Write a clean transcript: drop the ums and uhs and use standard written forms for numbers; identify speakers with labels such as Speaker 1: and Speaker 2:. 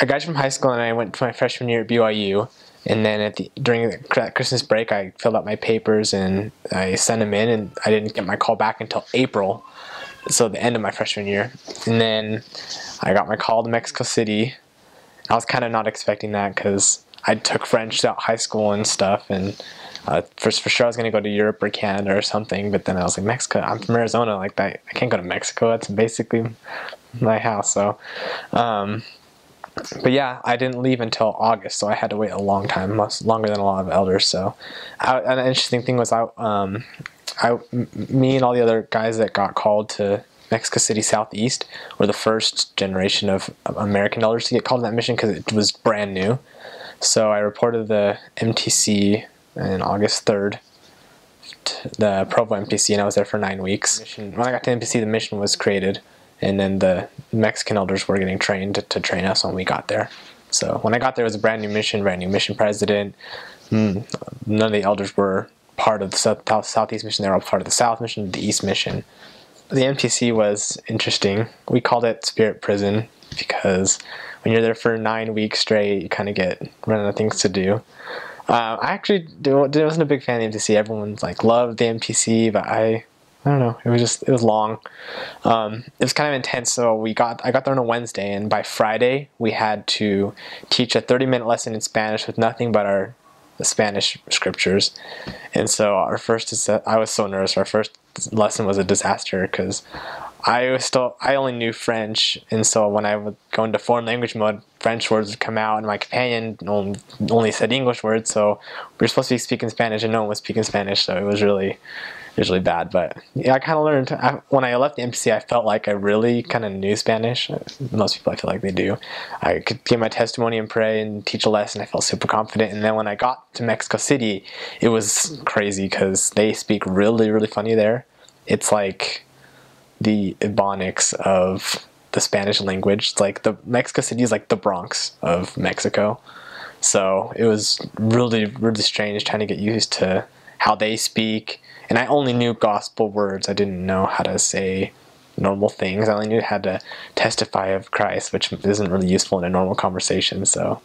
Speaker 1: I graduated from high school and I went to my freshman year at BYU. And then during the Christmas break, I filled out my papers and I sent them in, and I didn't get my call back until April, so the end of my freshman year. And then I got my call to Mexico City. I was kind of not expecting that because I took French throughout high school and stuff, and for sure I was going to go to Europe or Canada or something, but then I was like, Mexico, I'm from Arizona, like that, I can't go to Mexico, that's basically my house, so... But yeah, I didn't leave until August, so I had to wait a long time, much longer than a lot of elders. So, an interesting thing was, me and all the other guys that got called to Mexico City Southeast were the first generation of American elders to get called to that mission because it was brand new. So I reported the MTC on August 3rd, the Provo MTC, and I was there for 9 weeks. When I got to MTC, the mission was created. And then the Mexican elders were getting trained to train us when we got there. So when I got there, it was a brand new mission president. None of the elders were part of the Southeast mission. They were all part of the South mission, the East mission. The MTC was interesting. We called it Spirit Prison because when you're there for 9 weeks straight, you kind of get run out of things to do. I actually wasn't a big fan of the MTC. Everyone's like loved the MTC, but I don't know. It was long. It was kind of intense. So I got there on a Wednesday, and by Friday we had to teach a 30-minute lesson in Spanish with nothing but the Spanish scriptures. And so I was so nervous. Our first lesson was a disaster because I only knew French, and so when I would go into foreign language mode, French words would come out, and my companion only said English words. So we were supposed to be speaking Spanish, and no one was speaking Spanish. So it was really bad. But yeah, I kind of learned when I left the MTC. I felt like I really kind of knew Spanish. Most people, I feel like they do. I could give my testimony and pray and teach a lesson. I felt super confident. And then when I got to Mexico City, it was crazy because they speak really, really funny there. It's like the Ebonics of the Spanish language. It's like Mexico City is like the Bronx of Mexico. So it was really, really strange trying to get used to how they speak. And I only knew gospel words. I didn't know how to say normal things. I only knew how to testify of Christ, which isn't really useful in a normal conversation. So